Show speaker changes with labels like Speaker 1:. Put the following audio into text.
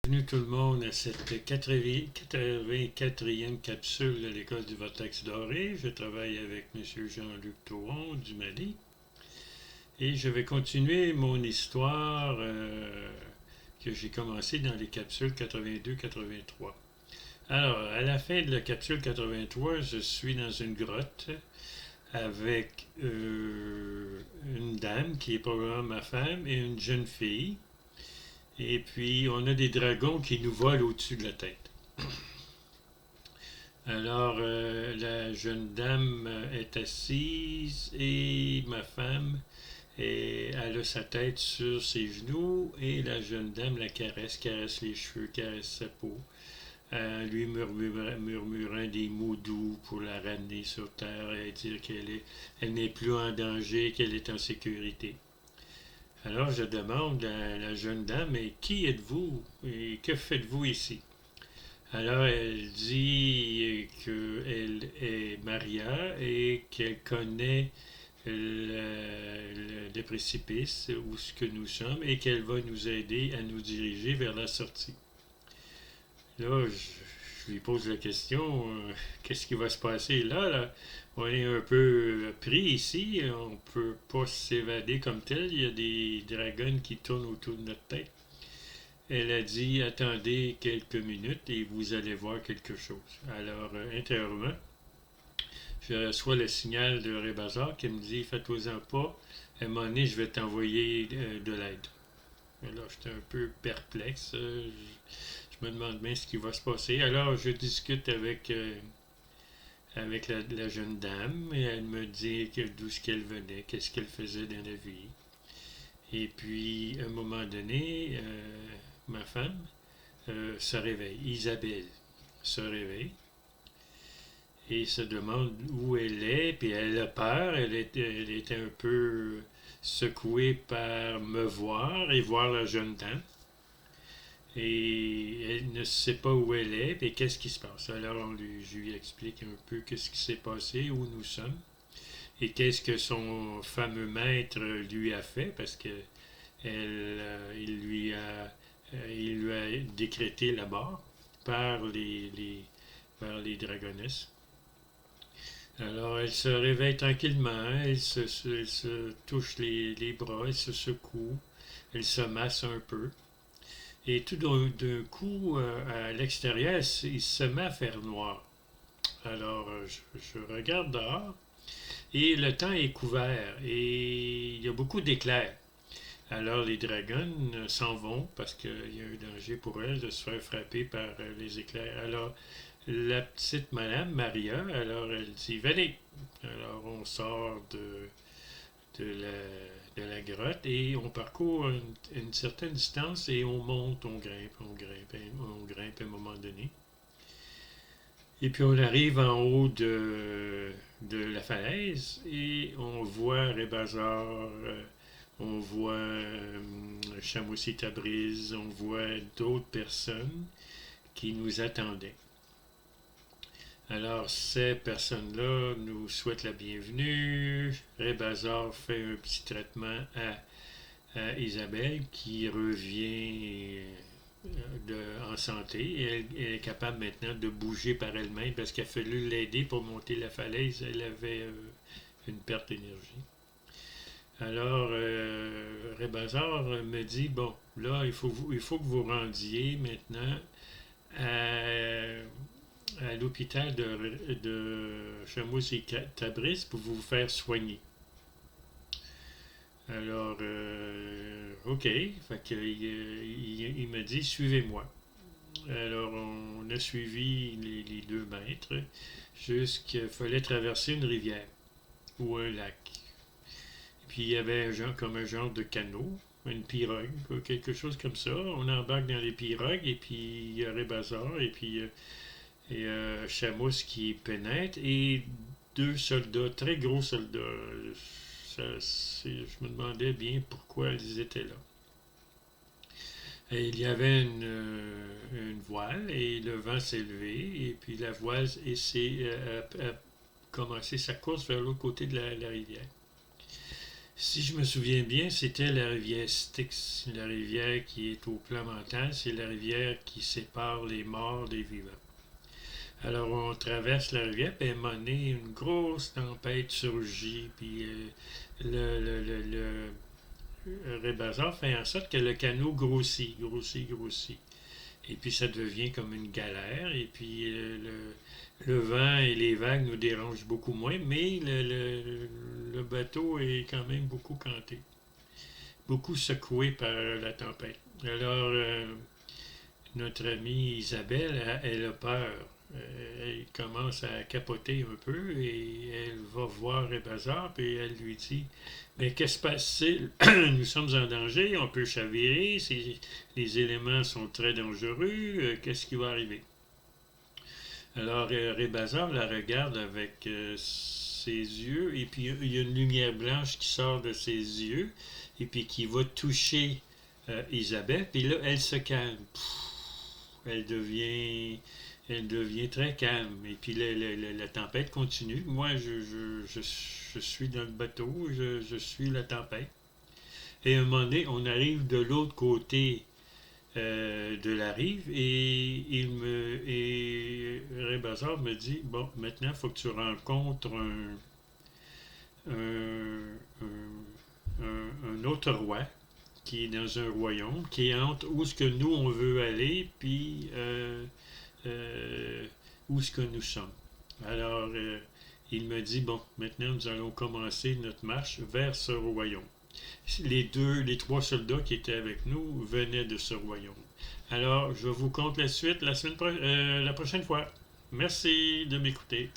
Speaker 1: Bienvenue tout le monde à cette 84e capsule de l'École du Vortex Doré. Je travaille avec M. Jean-Luc Tauron du Mali et je vais continuer mon histoire que j'ai commencée dans les capsules 82-83. Alors, à la fin de la capsule 83, je suis dans une grotte avec une dame qui est probablement ma femme et une jeune fille. Et puis, on a des dragons qui nous volent au-dessus de la tête. Alors, la jeune dame est assise et ma femme, elle a sa tête sur ses genoux et la jeune dame la caresse les cheveux, caresse sa peau, lui murmurant des mots doux pour la ramener sur terre et dire elle n'est plus en danger, qu'elle est en sécurité. Alors je demande à la jeune dame, mais qui êtes-vous et que faites-vous ici? Alors elle dit qu'elle est Maria et qu'elle connaît le précipice où ce que nous sommes et qu'elle va nous aider à nous diriger vers la sortie. Là, je lui pose la question, qu'est-ce qui va se passer là? On est un peu pris ici, on ne peut pas s'évader comme tel, il y a des dragons qui tournent autour de notre tête. Elle a dit, attendez quelques minutes et vous allez voir quelque chose. Alors, intérieurement, je reçois le signal de Rébazar qui me dit, faites-vous-en pas, à un moment donné, je vais t'envoyer de l'aide. Là, j'étais un peu perplexe. Je me demande bien ce qui va se passer. Alors, je discute avec la jeune dame et elle me dit d'où ce qu'elle venait, qu'est-ce qu'elle faisait dans la vie. Et puis, à un moment donné, ma femme se réveille. Isabelle se réveille et se demande où elle est, puis elle a peur. Elle était un peu secouée par me voir et voir la jeune dame. Et elle ne sait pas où elle est et qu'est-ce qui se passe. Alors je lui explique un peu qu'est-ce qui s'est passé, où nous sommes et qu'est-ce que son fameux maître lui a fait parce que il lui a décrété la mort par les dragonesses. Alors elle se réveille tranquillement, elle se touche les bras, elle se secoue, elle se masse un peu. Et tout d'un coup, à l'extérieur, il se met à faire noir. Alors, je regarde dehors et le temps est couvert et il y a beaucoup d'éclairs. Alors, les dragons s'en vont parce qu'il y a un danger pour elles de se faire frapper par les éclairs. Alors, la petite madame, Maria, alors elle dit, venez. Alors, on sort de la grotte et on parcourt une certaine distance et on monte, on grimpe à un moment donné. Et puis on arrive en haut de la falaise et on voit Rébazar, on voit Chamoussi Tabriz, on voit d'autres personnes qui nous attendaient. Alors, ces personnes-là nous souhaitent la bienvenue. Rébazar fait un petit traitement à Isabelle qui revient en santé. Elle est capable maintenant de bouger par elle-même parce qu'il a fallu l'aider pour monter la falaise. Elle avait une perte d'énergie. Alors, Rébazar me dit, bon, là, il faut que vous rendiez maintenant à l'hôpital de Chamois et Tabriz pour vous faire soigner. Alors, OK. Fait que, il me dit, suivez-moi. Alors, on a suivi les 2 maîtres jusqu'il fallait traverser une rivière ou un lac. Puis, il y avait comme un genre de canot, une pirogue, quelque chose comme ça. On embarque dans les pirogues et puis il y a Rébazar et puis Chamous qui pénètre et 2 soldats, très gros soldats. Je me demandais bien pourquoi ils étaient là. Et il y avait une voile et le vent s'est levé et puis la voile a commencé sa course vers l'autre côté de la rivière. Si je me souviens bien, c'était la rivière Styx, la rivière qui est au plan mental, c'est la rivière qui sépare les morts des vivants. Alors on traverse la rivière, puis à un moment donné, une grosse tempête surgit, puis le Rébazar fait en sorte que le canot grossit, grossit, grossit. Et puis ça devient comme une galère, et puis le vent et les vagues nous dérangent beaucoup moins, mais le bateau est quand même beaucoup canté, beaucoup secoué par la tempête. Alors, notre amie Isabelle, elle a peur. Elle commence à capoter un peu et elle va voir Rébazar et elle lui dit: mais qu'est-ce qui se passe-t-il? Nous sommes en danger, on peut chavirer, les éléments sont très dangereux, qu'est-ce qui va arriver? Alors Rébazar la regarde avec ses yeux et puis il y a une lumière blanche qui sort de ses yeux et puis qui va toucher Isabelle, puis là elle se calme. Elle devient, elle devient très calme. Et puis la tempête continue. Moi, je suis dans le bateau, je suis la tempête. Et à un moment donné, on arrive de l'autre côté de la rive et Rébazar me dit: bon, maintenant, il faut que tu rencontres un autre roi qui est dans un royaume, qui est entre où ce que nous on veut aller, puis où ce que nous sommes. Alors, il me dit: bon, maintenant nous allons commencer notre marche vers ce royaume. Les trois soldats qui étaient avec nous venaient de ce royaume. Alors, je vous conte la suite la prochaine fois. Merci de m'écouter.